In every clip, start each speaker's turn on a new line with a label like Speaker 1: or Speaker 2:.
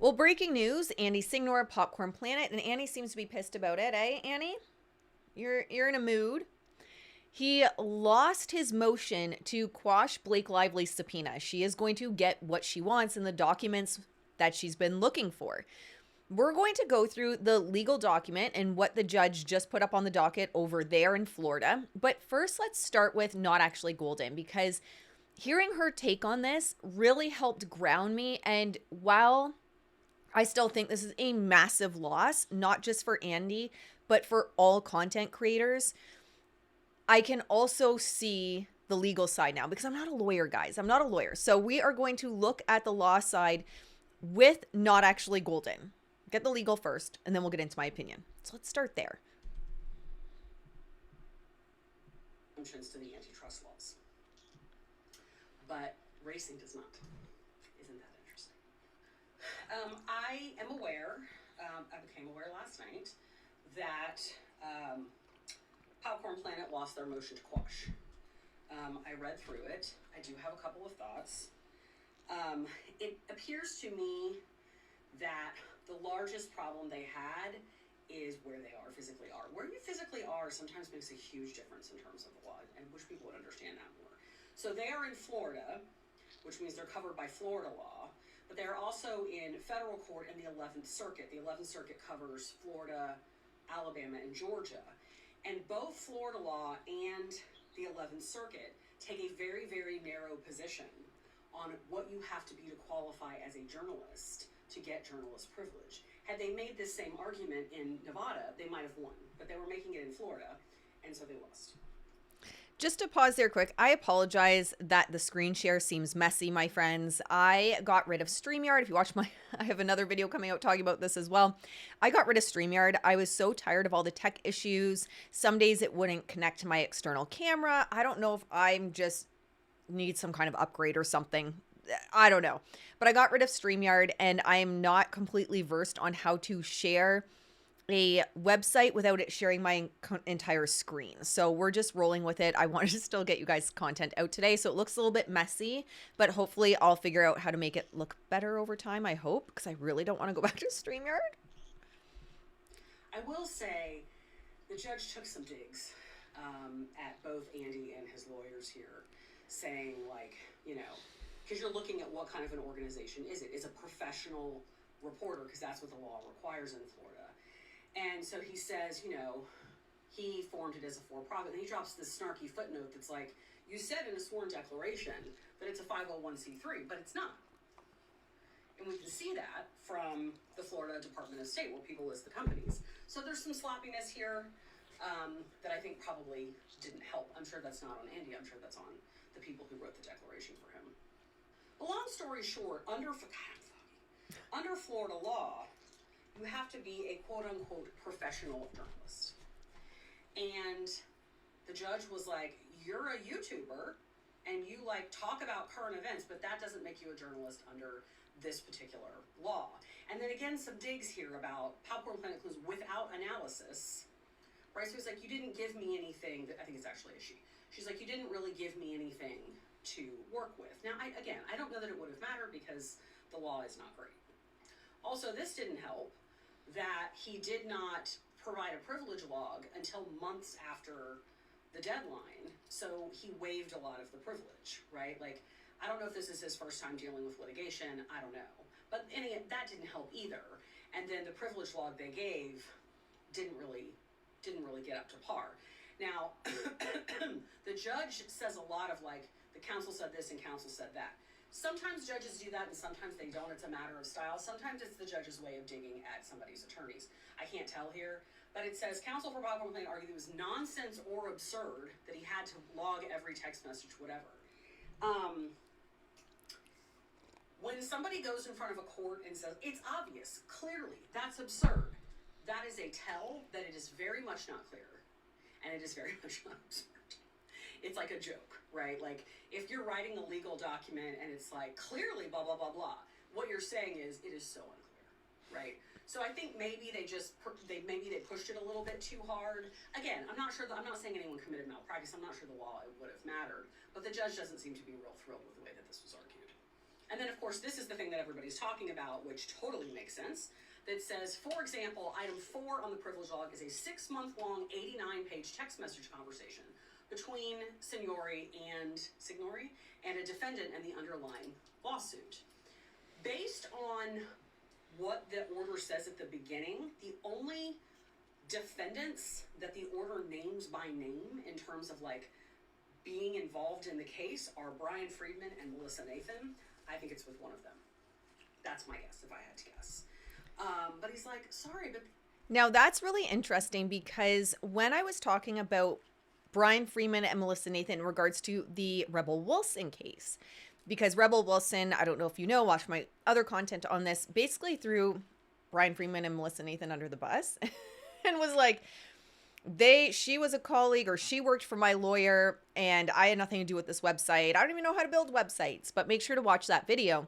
Speaker 1: Well, breaking news, Andy Signore of Popcorned Planet, and Annie seems to be pissed about it, eh, Annie? You're in a mood. He lost his motion to quash Blake Lively's subpoena. She is going to get what she wants in the documents that she's been looking for. We're going to go through the legal document and what the judge just put up on the docket over there in Florida. But first, let's start with Not Actually Golden, because hearing her take on this really helped ground me. And while I still think this is a massive loss, not just for Andy, but for all content creators, I can also see the legal side now because I'm not a lawyer, guys. I'm not a lawyer. So we are going to look at the law side with Not Actually Golden. Get the legal first, and then we'll get into my opinion. So let's start there.
Speaker 2: To the antitrust laws, but racing does not. Isn't that interesting? I am aware, I became aware last night that Popcorn Planet lost their motion to quash. I read through it. I do have a couple of thoughts. It appears to me that the largest problem they had is where they physically are. Where you physically are sometimes makes a huge difference in terms of the law, and wish people would understand that more. So they are in Florida, which means they're covered by Florida law, but they're also in federal court in the 11th Circuit. The 11th Circuit covers Florida, Alabama, and Georgia. And both Florida law and the 11th Circuit take a very, very narrow position on what you have to be to qualify as a journalist to get journalist privilege. Had they made this same argument in Nevada, they might have won, but they were making it in Florida, and so they lost.
Speaker 1: Just to pause there quick, I apologize that the screen share seems messy, my friends. I got rid of StreamYard. If you watch I have another video coming out talking about this as well. I got rid of StreamYard. I was so tired of all the tech issues. Some days it wouldn't connect to my external camera. I don't know if I'm just need some kind of upgrade or something. I don't know. But I got rid of StreamYard, and I am not completely versed on how to share a website without it sharing my entire screen. So we're just rolling with it. I wanted to still get you guys content out today, so it looks a little bit messy, but hopefully I'll figure out how to make it look better over time, I hope, because I really don't want to go back to StreamYard.
Speaker 2: I will say the judge took some digs at both Andy and his lawyers here, saying, like, because you're looking at what kind of an organization is it? It's a professional reporter, because that's what the law requires in Florida. And so he says, he formed it as a for-profit. And he drops this snarky footnote that's like, you said in a sworn declaration that it's a 501c3, but it's not. And we can see that from the Florida Department of State, where people list the companies. So there's some sloppiness here that I think probably didn't help. I'm sure that's not on Andy. I'm sure that's on the people who wrote the declaration for him. But long story short, under Florida law, you have to be a quote-unquote professional journalist. And the judge was like, you're a YouTuber, and you talk about current events, but that doesn't make you a journalist under this particular law. And then again, some digs here about Popcorn Planet clues without analysis. Bryce was like, you didn't give me anything. I think it's actually a she. She's like, you didn't really give me anything to work with. Now, I don't know that it would have mattered because the law is not great. Also, this didn't help that he did not provide a privilege log until months after the deadline. So he waived a lot of the privilege, right? I don't know if this is his first time dealing with litigation. I don't know. But that didn't help either. And then the privilege log they gave didn't really get up to par. Now, the judge says a lot of the counsel said this and counsel said that. Sometimes judges do that and sometimes they don't. It's a matter of style. Sometimes it's the judge's way of digging at somebody's attorneys. I can't tell here, but it says counsel for Popcorn Planet argued it was nonsense or absurd that he had to log every text message, whatever. When somebody goes in front of a court and says, it's obvious, clearly, that's absurd, that is a tell that it is very much not clear, and it is very much not absurd. It's like a joke, right? If you're writing a legal document and it's clearly blah, blah, blah, blah, what you're saying is, it is so unclear, right? So I think maybe they pushed it a little bit too hard. Again, I'm not saying anyone committed malpractice. I'm not sure the law would have mattered, but the judge doesn't seem to be real thrilled with the way that this was argued. And then, of course, this is the thing that everybody's talking about, which totally makes sense. That says, for example, item 4 on the privilege log is a 6-month-long, 89-page text message conversation between Signore and a defendant and the underlying lawsuit. Based on what the order says at the beginning, the only defendants that the order names by name in terms of like being involved in the case are Bryan Freedman and Melissa Nathan. I think it's with one of them. That's my guess if I had to guess. But he's like, sorry, but...
Speaker 1: Now that's really interesting because when I was talking about Bryan Freedman and Melissa Nathan in regards to the Rebel Wilson case, because Rebel Wilson, I don't know if you know, watch my other content on this, basically threw Bryan Freedman and Melissa Nathan under the bus and was like, she was a colleague or she worked for my lawyer and I had nothing to do with this website. I don't even know how to build websites, but make sure to watch that video.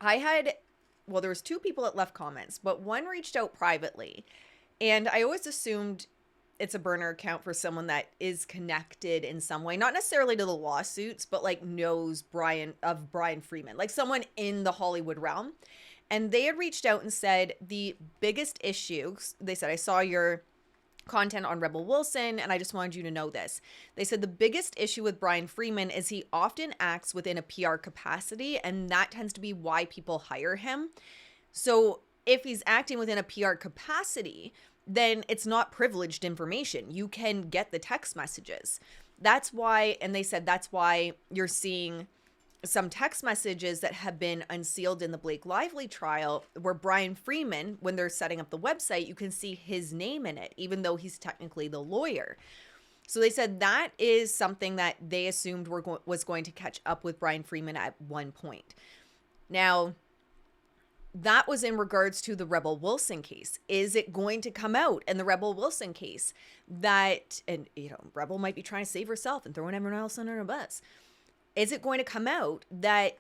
Speaker 1: There was 2 people that left comments, but one reached out privately. And I always assumed it's a burner account for someone that is connected in some way, not necessarily to the lawsuits, but like knows Bryan Freedman, like someone in the Hollywood realm. And they had reached out and said the biggest issue, they said, I saw your content on Rebel Wilson and I just wanted you to know this. They said the biggest issue with Bryan Freedman is he often acts within a PR capacity, and that tends to be why people hire him. So if he's acting within a PR capacity, then it's not privileged information. You can get the text messages. That's why, and they said that's why you're seeing some text messages that have been unsealed in the Blake Lively trial where Bryan Freedman, when they're setting up the website, you can see his name in it, even though he's technically the lawyer. So they said that is something that they assumed was going to catch up with Bryan Freedman at one point. Now, that was in regards to the Rebel Wilson case. Is it going to come out in the Rebel Wilson case that, and Rebel might be trying to save herself and throwing everyone else under a bus. Is it going to come out that,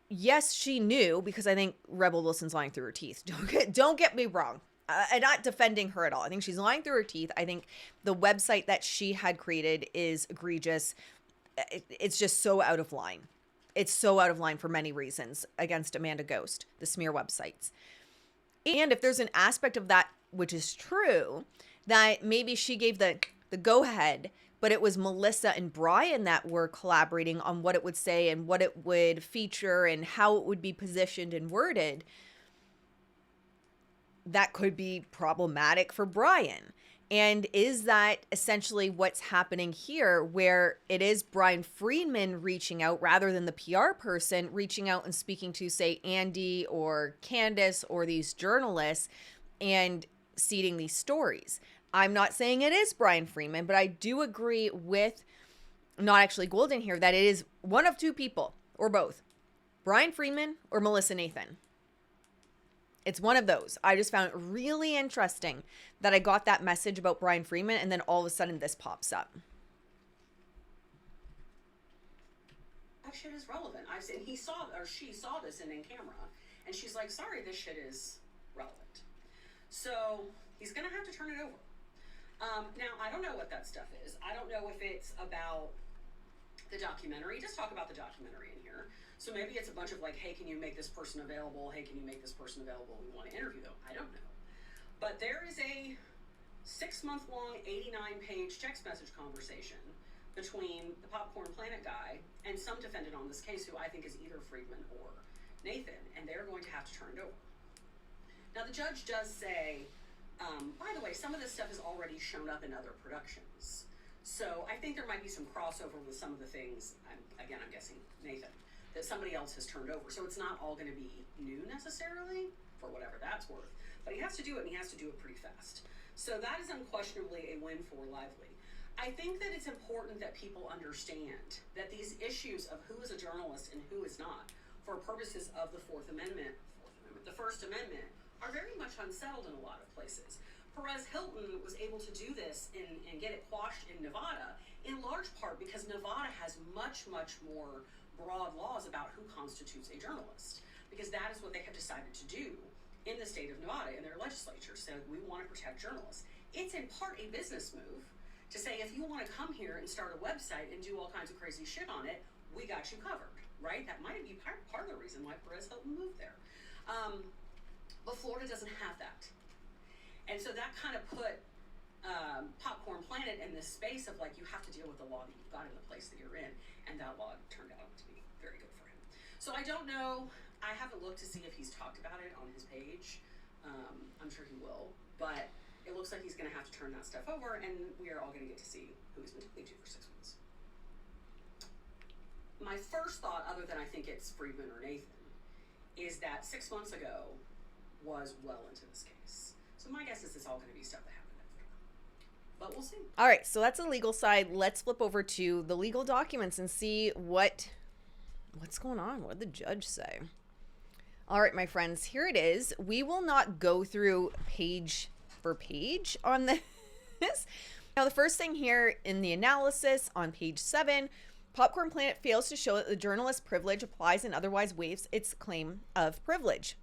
Speaker 1: yes, she knew, because I think Rebel Wilson's lying through her teeth. Don't get me wrong. I'm not defending her at all. I think she's lying through her teeth. I think the website that she had created is egregious. It's just so out of line. It's so out of line for many reasons against Amanda Ghost, the smear websites. And if there's an aspect of that, which is true, that maybe she gave the go-ahead, but it was Melissa and Bryan that were collaborating on what it would say and what it would feature and how it would be positioned and worded, that could be problematic for Bryan. And is that essentially what's happening here, where it is Bryan Freedman reaching out rather than the PR person reaching out and speaking to, say, Andy or Candace or these journalists and seeding these stories? I'm not saying it is Bryan Freedman, but I do agree with not actually Golden here that it is one of 2 people or both, Bryan Freedman or Melissa Nathan. It's one of those. I just found it really interesting that I got that message about Bryan Freedman and then all of a sudden this pops up.
Speaker 2: That shit is relevant. She saw this in camera and she's like, sorry, this shit is relevant. So he's going to have to turn it over. Now, I don't know what that stuff is. I don't know if it's about the documentary. Just talk about the documentary in here. So maybe it's a bunch of like, hey, can you make this person available? Hey, can you make this person available? We want to interview them. I don't know. But there is a 6-month-long, 89-page text message conversation between the Popcorn Planet guy and some defendant on this case who I think is either Freedman or Nathan, and they're going to have to turn it over. Now, the judge does say, by the way, some of this stuff has already shown up in other productions. So I think there might be some crossover with some of the things, I'm guessing Nathan, that somebody else has turned over. So it's not all going to be new necessarily, for whatever that's worth. But he has to do it, and he has to do it pretty fast. So that is unquestionably a win for Lively. I think that it's important that people understand that these issues of who is a journalist and who is not, for purposes of the the First Amendment, are very much unsettled in a lot of places. Perez Hilton was able to do this and get it quashed in Nevada, in large part because Nevada has much, much more broad laws about who constitutes a journalist, because that is what they have decided to do in the state of Nevada in their legislature. So we want to protect journalists. It's in part a business move to say, if you want to come here and start a website and do all kinds of crazy shit on it, we got you covered. right? That might be part of the reason why Perez Hilton moved there. But Florida doesn't have that. And so that kind of put Popcorn Planet in this space of like, you have to deal with the law that you've got in the place that you're in. And that law turned out to be very good for him. So I don't know. I haven't looked to see if he's talked about it on his page. I'm sure he will. But it looks like he's going to have to turn that stuff over. And we are all going to get to see who he's been talking to for 6 months. My first thought, other than I think it's Freedman or Nathan, is that 6 months ago was well into this case. So my guess is it's all going to be stuff that happened after. But we'll see.
Speaker 1: All right, so that's the legal side. Let's flip over to the legal documents and see what's going on. What did the judge say? All right, my friends, here it is. We will not go through page for page on this. Now, the first thing here in the analysis on page 7, Popcorn Planet fails to show that the journalist privilege applies and otherwise waives its claim of privilege.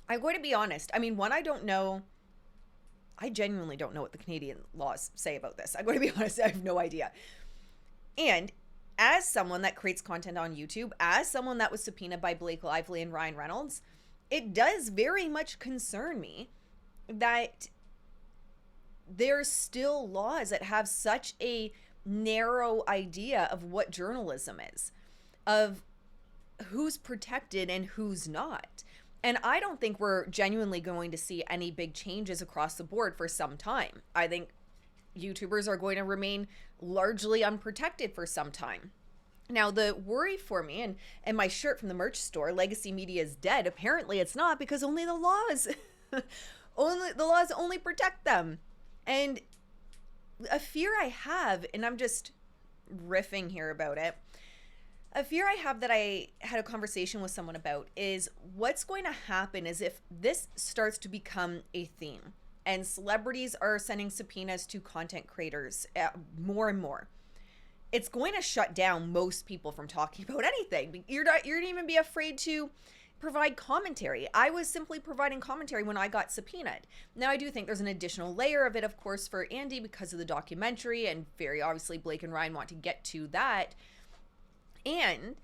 Speaker 1: I'm going to be honest. I mean, one, I don't know. I genuinely don't know what the Canadian laws say about this. I'm going to be honest. I have no idea. And as someone that creates content on YouTube, as someone that was subpoenaed by Blake Lively and Ryan Reynolds, it does very much concern me that there's still laws that have such a narrow idea of what journalism is, of who's protected and who's not. And I don't think we're genuinely going to see any big changes across the board for some time. I think YouTubers are going to remain largely unprotected for some time. Now, the worry for me, and my shirt from the merch store, Legacy Media is dead. Apparently it's not, because only the laws, only protect them. And a fear I have, and I'm just riffing here about it, a fear I have that I had a conversation with someone about is what's going to happen is if this starts to become a theme and celebrities are sending subpoenas to content creators more and more, it's going to shut down most people from talking about anything. You're not even be afraid to provide commentary. I was simply providing commentary when I got subpoenaed. Now, I do think there's an additional layer of it, of course, for Andy because of the documentary, and very obviously Blake and Ryan want to get to that. And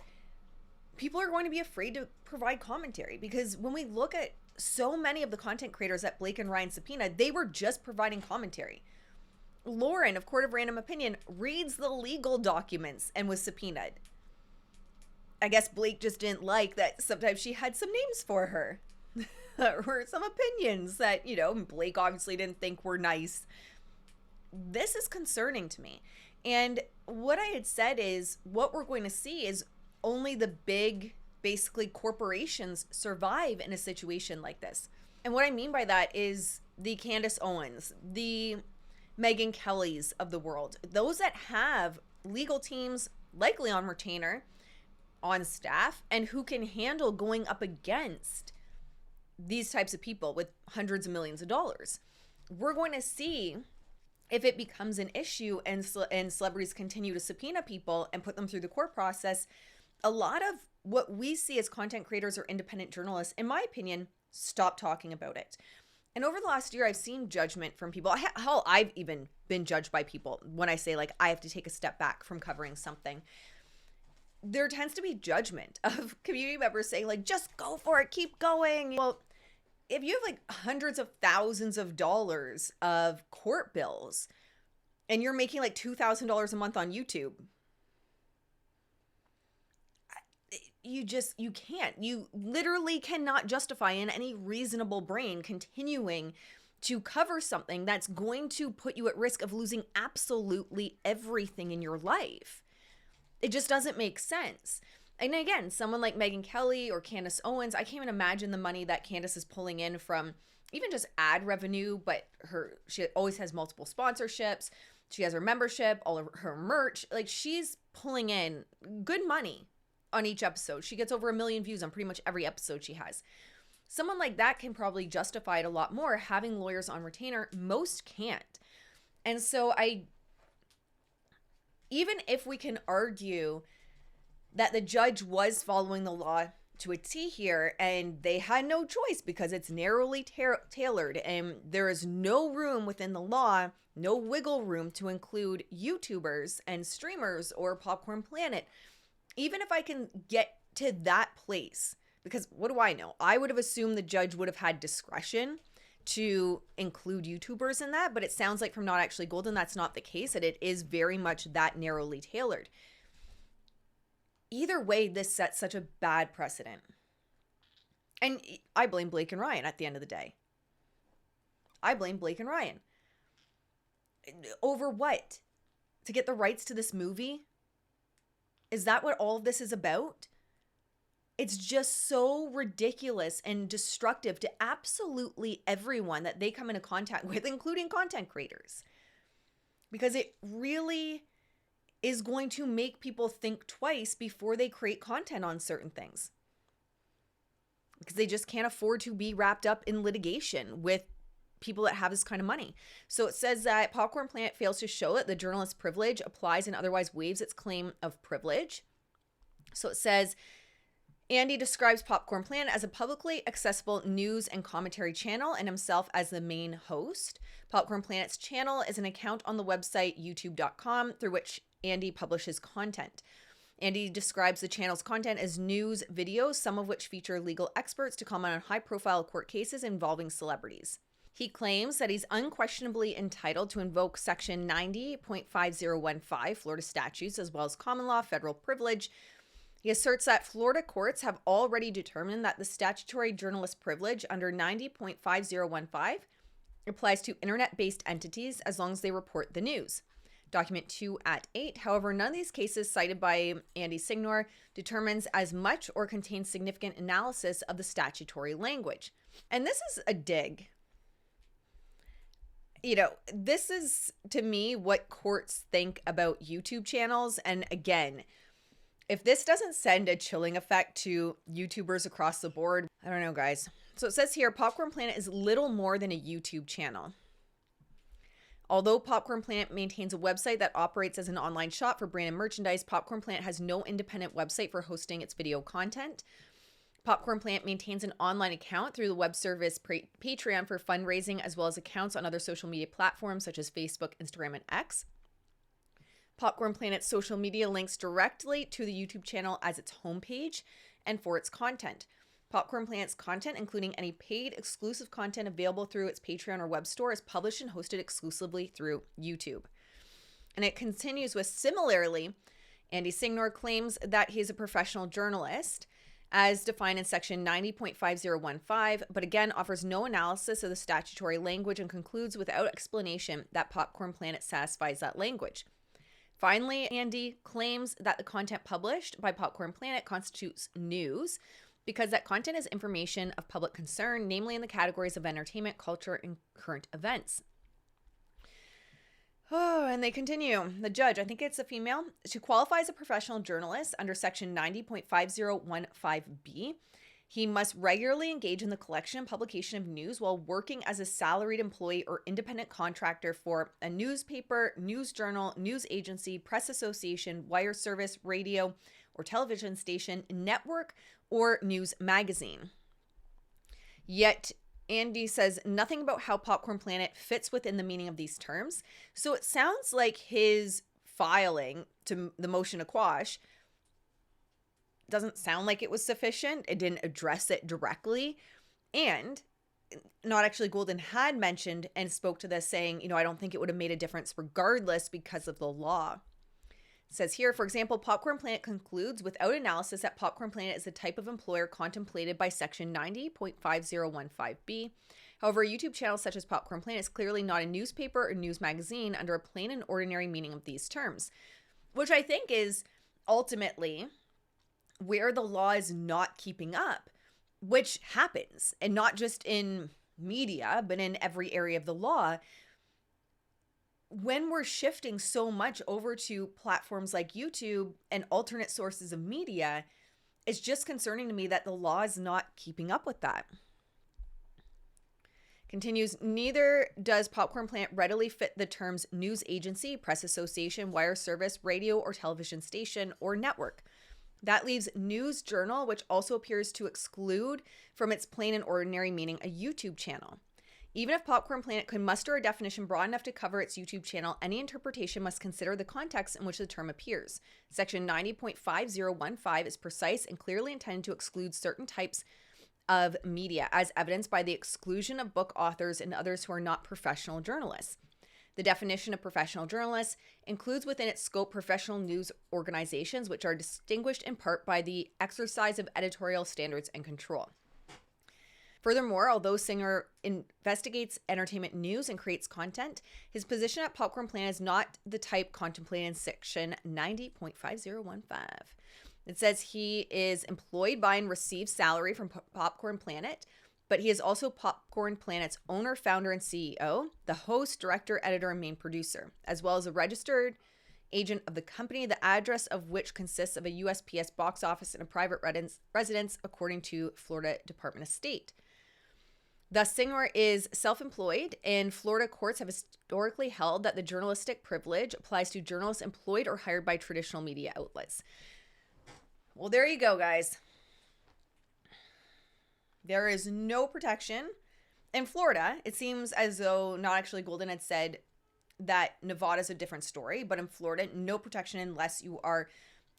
Speaker 1: people are going to be afraid to provide commentary because when we look at so many of the content creators that Blake and Ryan subpoenaed, they were just providing commentary. Lauren of Court of Random Opinion reads the legal documents and was subpoenaed. I guess Blake just didn't like that sometimes she had some names for her or some opinions that, Blake obviously didn't think were nice. This is concerning to me. And what I had said is what we're going to see is only the big, basically corporations survive in a situation like this. And what I mean by that is the Candace Owens, the Megyn Kellys of the world, those that have legal teams likely on retainer, on staff, and who can handle going up against these types of people with hundreds of millions of dollars. We're going to see if it becomes an issue and celebrities continue to subpoena people and put them through the court process. A lot of what we see as content creators or independent journalists, in my opinion, stop talking about it. And over the last year, I've seen judgment from people. Hell, I've even been judged by people when I say, like, I have to take a step back from covering something. There tends to be judgment of community members saying, like, just go for it, keep going. Well, if you have like hundreds of thousands of dollars of court bills and you're making like $2,000 a month on YouTube, you can't. You literally cannot justify in any reasonable brain continuing to cover something that's going to put you at risk of losing absolutely everything in your life. It just doesn't make sense. And again, someone like Megyn Kelly or Candace Owens, I can't even imagine the money that Candace is pulling in from even just ad revenue, but she always has multiple sponsorships. She has her membership, all of her merch. Like, she's pulling in good money on each episode. She gets over 1 million views on pretty much every episode she has. Someone like that can probably justify it a lot more. Having lawyers on retainer, most can't. And so even if we can argue that the judge was following the law to a T here, and they had no choice because it's narrowly tailored, and there is no room within the law, no wiggle room to include YouTubers and streamers or Popcorn Planet. even if I can get to that place, because what do I know? I would have assumed the judge would have had discretion to include YouTubers in that, but it sounds like from Not Actually Golden, that's not the case, and it is very much that narrowly tailored. Either way, this sets such a bad precedent. And I blame Blake and Ryan at the end of the day. I blame Blake and Ryan. Over what? To get the rights to this movie? Is that what all of this is about? It's just so ridiculous and destructive to absolutely everyone that they come into contact with, including content creators. Because it really is going to make people think twice before they create content on certain things. Because they just can't afford to be wrapped up in litigation with people that have this kind of money. So it says that Popcorn Planet fails to show that the journalist's privilege applies and otherwise waives its claim of privilege. So it says, Andy describes Popcorn Planet as a publicly accessible news and commentary channel and himself as the main host. Popcorn Planet's channel is an account on the website youtube.com through which Andy publishes content. Andy describes the channel's content as news videos, some of which feature legal experts to comment on high-profile court cases involving celebrities. He claims that he's unquestionably entitled to invoke Section 90.5015 Florida statutes as well as common law federal privilege. He asserts that Florida courts have already determined that the statutory journalist privilege under 90.5015 applies to internet-based entities as long as they report the news. Document 2 at 8. However, none of these cases cited by Andy Signore determines as much or contains significant analysis of the statutory language. And this is a dig. You know, this is, to me, what courts think about YouTube channels. And again, if this doesn't send a chilling effect to YouTubers across the board, I don't know, guys. So it says here, Popcorn Planet is little more than a YouTube channel. Although Popcorn Planet maintains a website that operates as an online shop for branded merchandise, Popcorn Planet has no independent website for hosting its video content. Popcorn Planet maintains an online account through the web service Patreon for fundraising, as well as accounts on other social media platforms such as Facebook, Instagram, and X. Popcorn Planet's social media links directly to the YouTube channel as its homepage and for its content. Popcorn Planet's content, including any paid exclusive content available through its Patreon or web store, is published and hosted exclusively through YouTube. And it continues with, similarly, Andy Signore claims that he is a professional journalist, as defined in Section 90.5015, but again offers no analysis of the statutory language and concludes without explanation that Popcorn Planet satisfies that language. Finally, Andy claims that the content published by Popcorn Planet constitutes news because that content is information of public concern, namely in the categories of entertainment, culture, and current events. Oh, and they continue. The judge, I think it's a female, to qualify as a professional journalist under Section 90.5015B, he must regularly engage in the collection and publication of news while working as a salaried employee or independent contractor for a newspaper, news journal, news agency, press association, wire service, radio or television station, network, or news magazine. Yet, Andy says nothing about how Popcorn Planet fits within the meaning of these terms. So it sounds like his filing to the motion to quash doesn't sound like it was sufficient. It didn't address it directly. And Not Actually Golden had mentioned and spoke to this saying, I don't think it would have made a difference regardless because of the law. It says here, for example, Popcorn Planet concludes without analysis that Popcorn Planet is the type of employer contemplated by Section 90.5015B. However, a YouTube channel such as Popcorn Planet is clearly not a newspaper or news magazine under a plain and ordinary meaning of these terms, which I think is ultimately where the law is not keeping up, which happens, and not just in media, but in every area of the law. When we're shifting so much over to platforms like YouTube and alternate sources of media, it's just concerning to me that the law is not keeping up with that. Continues, neither does Popcorn Planet readily fit the terms news agency, press association, wire service, radio or television station, or network. That leaves news journal, which also appears to exclude from its plain and ordinary meaning a YouTube channel. Even if Popcorn Planet could muster a definition broad enough to cover its YouTube channel, any interpretation must consider the context in which the term appears. Section 90.5015 is precise and clearly intended to exclude certain types of media, as evidenced by the exclusion of book authors and others who are not professional journalists. The definition of professional journalists includes within its scope professional news organizations, which are distinguished in part by the exercise of editorial standards and control. Furthermore, although Singer investigates entertainment news and creates content, his position at Popcorn Planet is not the type contemplated in section 90.5015. It says he is employed by and receives salary from Popcorn Planet, but he is also Popcorn Planet's owner, founder, and CEO, the host, director, editor, and main producer, as well as a registered agent of the company, the address of which consists of a USPS box office and a private residence, according to Florida Department of State. Thus, Singer is self-employed, and Florida courts have historically held that the journalistic privilege applies to journalists employed or hired by traditional media outlets. Well, there you go, guys. There is no protection. In Florida, it seems as though not actually Golden had said that Nevada's a different story, but in Florida, no protection unless you are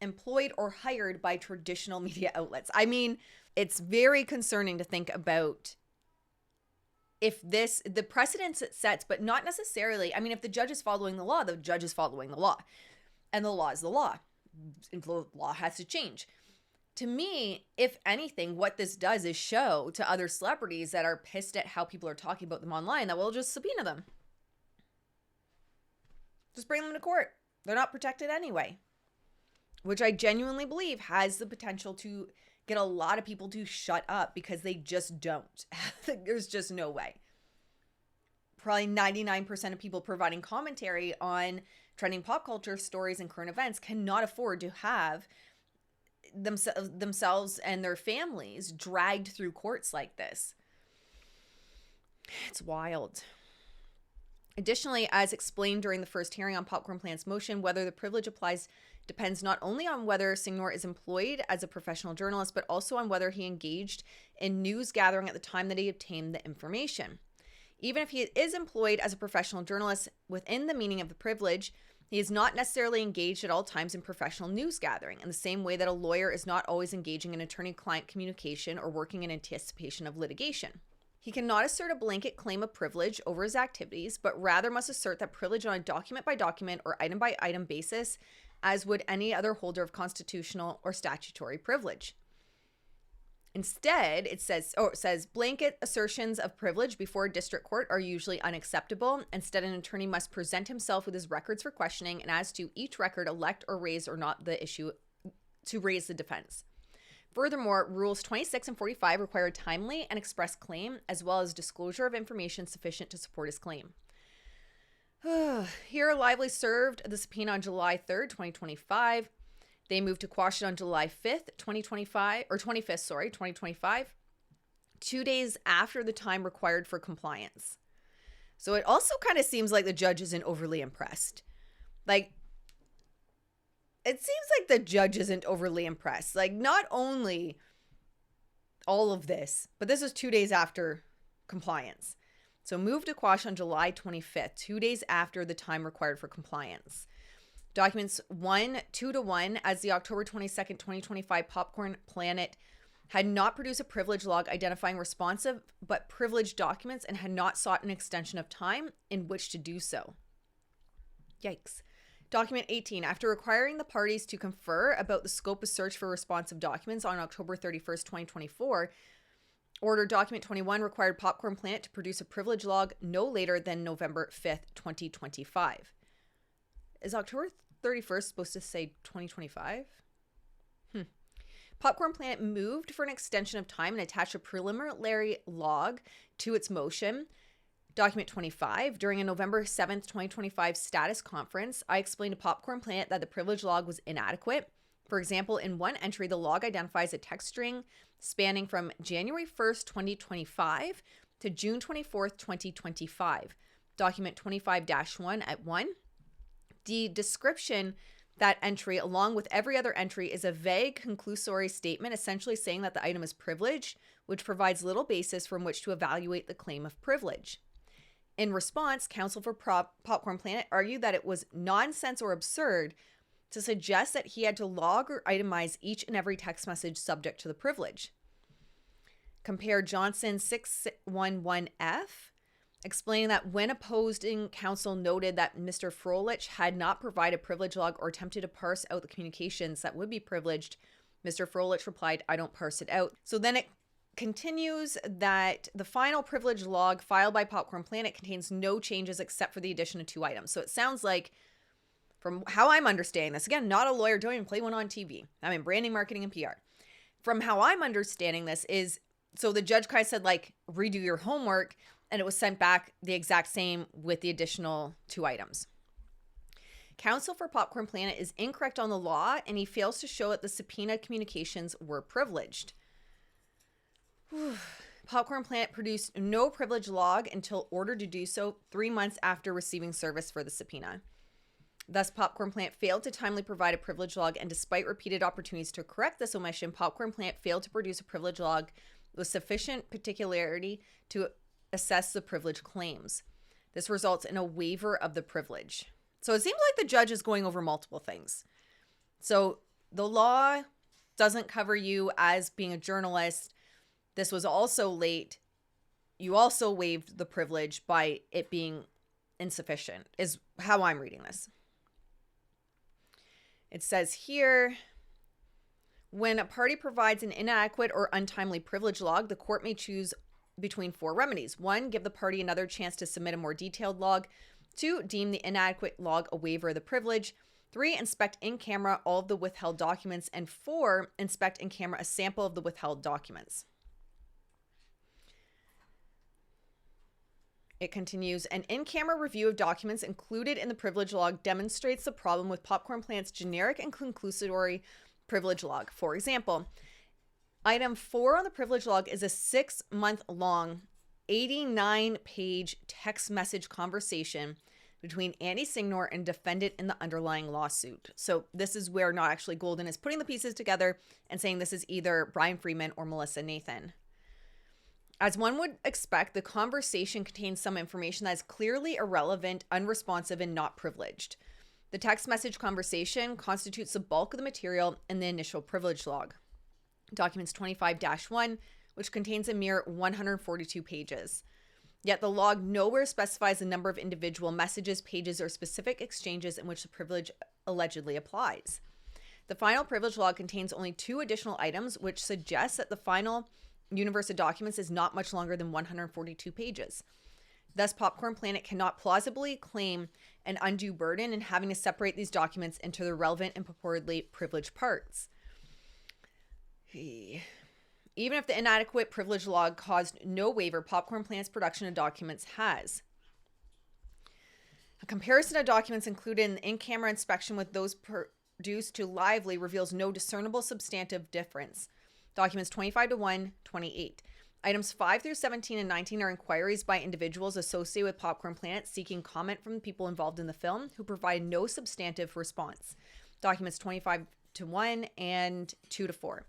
Speaker 1: employed or hired by traditional media outlets. I mean, it's very concerning to think about if the precedence it sets, but not necessarily. I mean, if the judge is following the law, the judge is following the law. And the law is the law. And the law has to change. To me, if anything, what this does is show to other celebrities that are pissed at how people are talking about them online that we'll just subpoena them. Just bring them to court. They're not protected anyway. Which I genuinely believe has the potential to get a lot of people to shut up because they just don't. There's just no way. Probably 99% of people providing commentary on trending pop culture stories and current events cannot afford to have themselves and their families dragged through courts like this. It's wild. Additionally, as explained during the first hearing on Popcorn Planet's motion, whether the privilege applies depends not only on whether Signore is employed as a professional journalist, but also on whether he engaged in news gathering at the time that he obtained the information. Even if he is employed as a professional journalist within the meaning of the privilege, he is not necessarily engaged at all times in professional news gathering, in the same way that a lawyer is not always engaging in attorney-client communication or working in anticipation of litigation. He cannot assert a blanket claim of privilege over his activities, but rather must assert that privilege on a document-by-document or item-by-item basis, as would any other holder of constitutional or statutory privilege. Instead, it says blanket assertions of privilege before a district court are usually unacceptable. Instead, an attorney must present himself with his records for questioning, and as to each record, elect or raise or not the issue to raise the defense. Furthermore, Rules 26 and 45 require a timely and express claim, as well as disclosure of information sufficient to support his claim. Here, Lively served the subpoena on July 3rd, 2025. They moved to quash it on July 5th, 2025, or 25th, 2025, 2 days after the time required for compliance. So it also kind of seems like the judge isn't overly impressed. Like, it seems like the judge isn't overly impressed. Like, not only all of this, but this is 2 days after compliance. So moved to quash on July 25th, 2 days after the time required for compliance. Documents 2-1 as the October 22nd, 2025 Popcorn Planet had not produced a privilege log identifying responsive but privileged documents and had not sought an extension of time in which to do so. Yikes. Document 18. After requiring the parties to confer about the scope of search for responsive documents on October 31st, 2024, Order Document 21 required Popcorn Planet to produce a privilege log no later than November 5th, 2025. Is October 31st supposed to say 2025? Popcorn Planet moved for an extension of time and attached a preliminary log to its motion. Document 25. During a November 7th, 2025 status conference, I explained to Popcorn Planet that the privilege log was inadequate. For example, in one entry, the log identifies a text string spanning from January 1st, 2025 to June 24th, 2025. Document 25-1 at 1. The description that entry, along with every other entry, is a vague conclusory statement essentially saying that the item is privileged which provides little basis from which to evaluate the claim of privilege. In response, counsel for Popcorn Planet argued that it was nonsense or absurd to suggest that he had to log or itemize each and every text message subject to the privilege. Compare Johnson 611F, explaining that when opposing counsel noted that Mr. Froelich had not provided privilege log or attempted to parse out the communications that would be privileged, Mr. Froelich replied, "I don't parse it out." So then it continues that the final privilege log filed by Popcorn Planet contains no changes except for the addition of 2 items. So it sounds like, from how I'm understanding this, again, not a lawyer, don't even play one on TV. I'm in branding, marketing, and PR. From how I'm understanding this is, so the judge kind of said, like, redo your homework, and it was sent back the exact same with the additional 2 items. Counsel for Popcorn Planet is incorrect on the law, and he fails to show that the subpoena communications were privileged. Popcorn Planet produced no privilege log until ordered to do so 3 months after receiving service for the subpoena. Thus, Popcorn Planet failed to timely provide a privilege log, and despite repeated opportunities to correct this omission, Popcorn Planet failed to produce a privilege log with sufficient particularity to assess the privilege claims. This results in a waiver of the privilege. So it seems like the judge is going over multiple things. So the law doesn't cover you as being a journalist. This was also late. You also waived the privilege by it being insufficient, is how I'm reading this. It says here, when a party provides an inadequate or untimely privilege log, the court may choose between 4 remedies. 1, give the party another chance to submit a more detailed log. 2, deem the inadequate log a waiver of the privilege. 3, inspect in camera all of the withheld documents. And 4, inspect in camera a sample of the withheld documents. It continues, an in-camera review of documents included in the privilege log demonstrates the problem with Popcorn Planet's generic and conclusory privilege log. For example, item 4 on the privilege log is a 6-month-long, 89-page text message conversation between Andy Signore and defendant in the underlying lawsuit. So this is where not actually Golden is putting the pieces together and saying this is either Bryan Freedman or Melissa Nathan. As one would expect, the conversation contains some information that is clearly irrelevant, unresponsive, and not privileged. The text message conversation constitutes the bulk of the material in the initial privilege log. Documents 25-1, which contains a mere 142 pages. Yet the log nowhere specifies the number of individual messages, pages, or specific exchanges in which the privilege allegedly applies. The final privilege log contains only 2 additional items, which suggests that the final universe of documents is not much longer than 142 pages. Thus, Popcorn Planet cannot plausibly claim an undue burden in having to separate these documents into the relevant and purportedly privileged parts. Even if the inadequate privilege log caused no waiver, Popcorn Planet's production of documents has. A comparison of documents included in the in-camera inspection with those produced to Lively reveals no discernible substantive difference. Documents 25-1, 28. Items 5 through 17 and 19 are inquiries by individuals associated with Popcorn Planet seeking comment from the people involved in the film who provide no substantive response. Documents 25-1 and 2-4.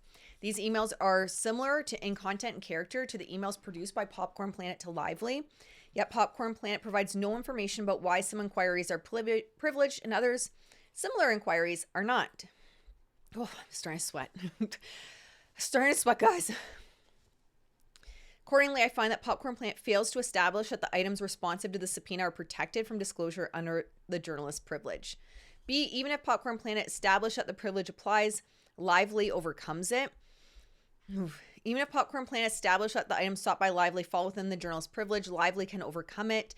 Speaker 1: These emails are similar in content and character to the emails produced by Popcorn Planet to Lively, yet Popcorn Planet provides no information about why some inquiries are privileged and others, similar inquiries, are not. Oh, I'm starting to sweat. Starting to sweat, guys. Accordingly, I find that Popcorn Planet fails to establish that the items responsive to the subpoena are protected from disclosure under the journalist privilege. B, even if Popcorn Planet established that the privilege applies, Lively overcomes it. Even if Popcorn Planet established that the items sought by Lively fall within the journalist privilege, Lively can overcome it.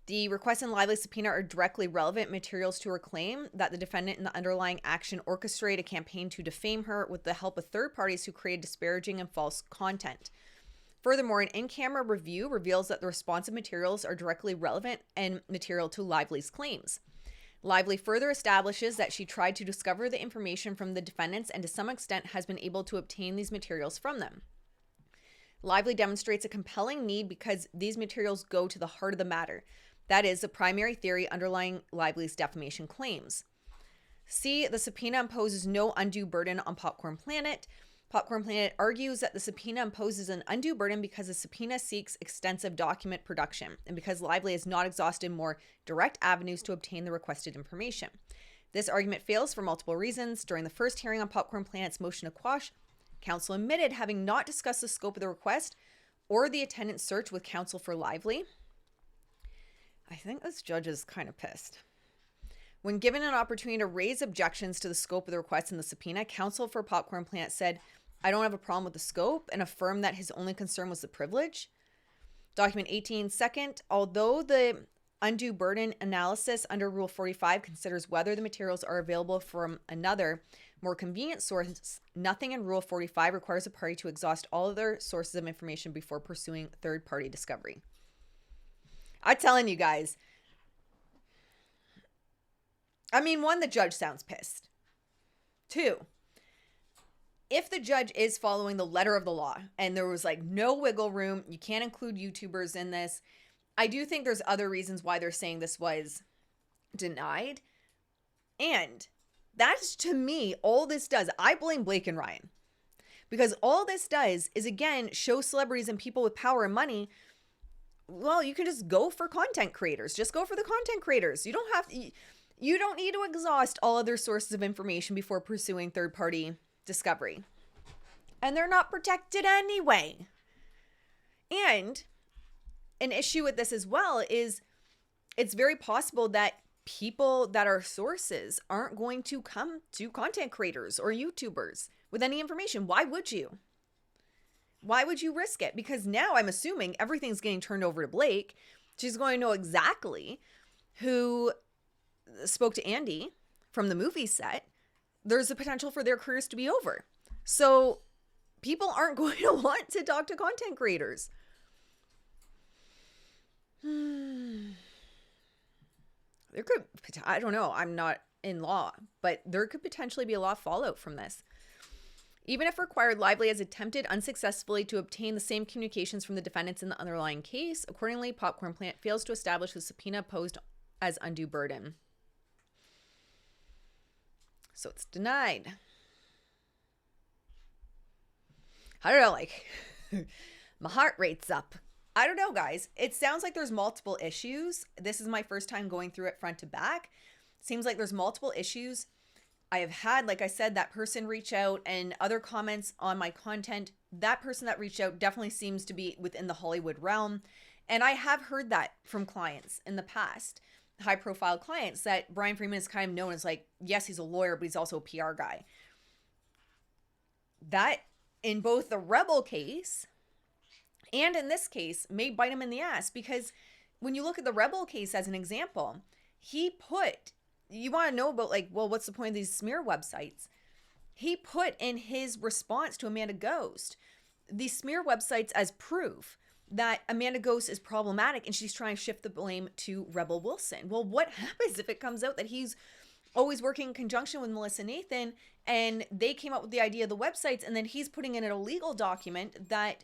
Speaker 1: The requests in Lively's subpoena are directly relevant materials to her claim that the defendant in the underlying action orchestrated a campaign to defame her with the help of third parties who created disparaging and false content. Furthermore, an in-camera review reveals that the responsive materials are directly relevant and material to Lively's claims. Lively further establishes that she tried to discover the information from the defendants and to some extent has been able to obtain these materials from them. Lively demonstrates a compelling need because these materials go to the heart of the matter. That is, the primary theory underlying Lively's defamation claims. C, the subpoena imposes no undue burden on Popcorn Planet. Popcorn Planet argues that the subpoena imposes an undue burden because the subpoena seeks extensive document production and because Lively has not exhausted more direct avenues to obtain the requested information. This argument fails for multiple reasons. During the first hearing on Popcorn Planet's motion to quash, counsel admitted having not discussed the scope of the request or the attendant search with counsel for Lively. I think this judge is kind of pissed. When given an opportunity to raise objections to the scope of the request in the subpoena, counsel for Popcorn Planet said, "I don't have a problem with the scope," and affirmed that his only concern was the privilege. Document 18, second, although the undue burden analysis under Rule 45 considers whether the materials are available from another, more convenient source, nothing in Rule 45 requires a party to exhaust all other sources of information before pursuing third-party discovery. I'm telling you guys. I mean, one, the judge sounds pissed. Two, if the judge is following the letter of the law and there was like no wiggle room, you can't include YouTubers in this, I do think there's other reasons why they're saying this was denied. And that's, to me, all this does. I blame Blake and Ryan. Because all this does is, again, show celebrities and people with power and money, well, you can just go for content creators. Just go for the content creators. You don't need to exhaust all other sources of information before pursuing third-party discovery. And they're not protected anyway. And an issue with this as well is it's very possible that people that are sources aren't going to come to content creators or YouTubers with any information. Why would you? Why would you risk it? Because now I'm assuming everything's getting turned over to Blake. She's going to know exactly who spoke to Andy from the movie set. There's a potential for their careers to be over. So people aren't going to want to talk to content creators. There could, I don't know, I'm not in law, but there could potentially be a law fallout from this. Even if required, Lively has attempted unsuccessfully to obtain the same communications from the defendants in the underlying case. Accordingly, Popcorn Planet fails to establish the subpoena posed as undue burden. So it's denied. I don't know, like, my heart rate's up. I don't know, guys. It sounds like there's multiple issues. This is my first time going through it front to back. Seems like there's multiple issues. I have had, like I said, that person reach out and other comments on my content. That person that reached out definitely seems to be within the Hollywood realm. And I have heard that from clients in the past, high profile clients, that Bryan Freedman is kind of known as like, yes, he's a lawyer, but he's also a PR guy. That in both the Rebel case and in this case may bite him in the ass, because when you look at the Rebel case as an example, he put, you want to know about like, well, what's the point of these smear websites? He put in his response to Amanda Ghost these smear websites as proof that Amanda Ghost is problematic and she's trying to shift the blame to Rebel Wilson. Well, what happens if it comes out that he's always working in conjunction with Melissa Nathan and they came up with the idea of the websites, and then he's putting in a legal document that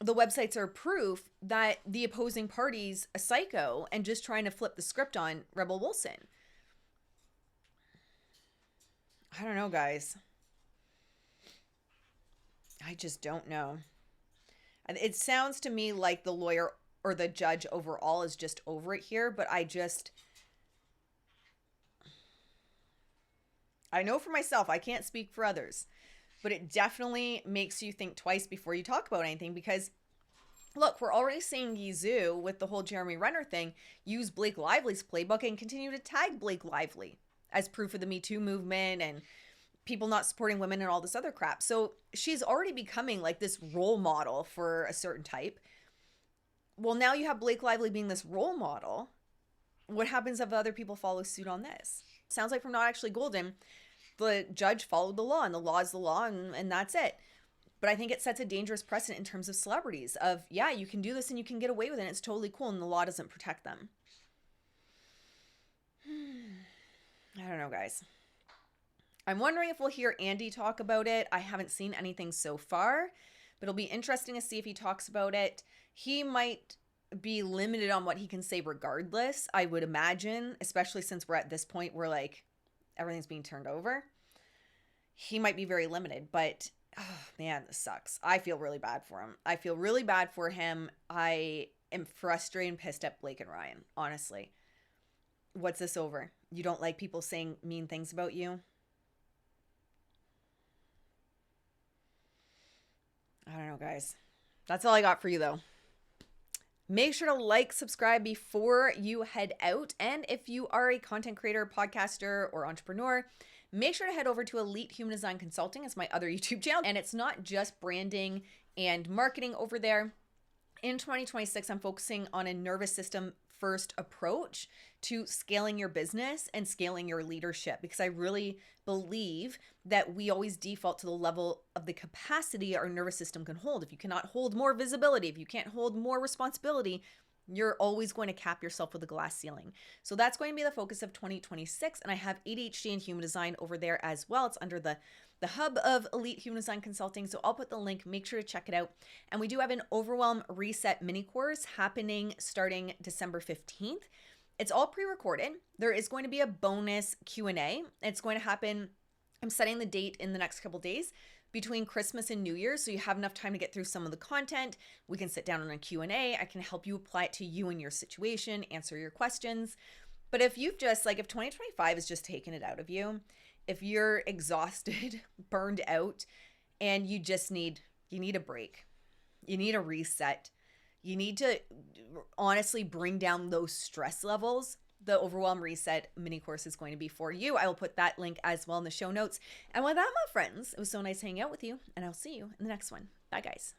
Speaker 1: the websites are proof that the opposing party's a psycho and just trying to flip the script on Rebel Wilson? I don't know, guys. I just don't know. It sounds to me like the lawyer or the judge overall is just over it here, but I know for myself, I can't speak for others, but it definitely makes you think twice before you talk about anything, because look, we're already seeing Yizu with the whole Jeremy Renner thing use Blake Lively's playbook and continue to tag Blake Lively as proof of the Me Too movement and people not supporting women and all this other crap. So she's already becoming like this role model for a certain type. Well, now you have Blake Lively being this role model. What happens if other people follow suit on this? Sounds like from Not Actually Golden, the judge followed the law and the law is the law, and that's it. But I think it sets a dangerous precedent in terms of celebrities of, yeah, you can do this and you can get away with it and it's totally cool and the law doesn't protect them. I don't know, guys. I'm wondering if we'll hear Andy talk about it. I haven't seen anything so far, but it'll be interesting to see if he talks about it. He might be limited on what he can say regardless, I would imagine, especially since we're at this point where like everything's being turned over. He might be very limited, but Oh, man, this sucks. I feel really bad for him. I feel really bad for him. I am frustrated and pissed at Blake and Ryan, honestly. What's this over? You don't like people saying mean things about you? I don't know, guys. That's all I got for you, though. Make sure to like, subscribe before you head out. And if you are a content creator, podcaster, or entrepreneur, make sure to head over to Elite Human Design Consulting. It's my other YouTube channel. And it's not just branding and marketing over there. In 2026, I'm focusing on a nervous system first approach to scaling your business and scaling your leadership, because I really believe that we always default to the level of the capacity our nervous system can hold. If you cannot hold more visibility, if you can't hold more responsibility, you're always going to cap yourself with a glass ceiling. So that's going to be the focus of 2026. And I have ADHD and human design over there as well. It's under the hub of Elite Human Design Consulting. So I'll put the link, make sure to check it out. And we do have an Overwhelm Reset mini course happening starting December 15th. It's all pre-recorded. There is going to be a bonus Q&A. It's going to happen, I'm setting the date in the next couple days, between Christmas and New Year's, so you have enough time to get through some of the content. We can sit down on a Q&A. I can help you apply it to you and your situation, answer your questions. But if you've just, like, if 2025 is just taking it out of you, if you're exhausted, burned out, and you need a break, you need a reset, you need to honestly bring down those stress levels, the Overwhelm Reset mini course is going to be for you. I will put that link as well in the show notes. And with that, my friends, it was so nice hanging out with you, and I'll see you in the next one. Bye, guys.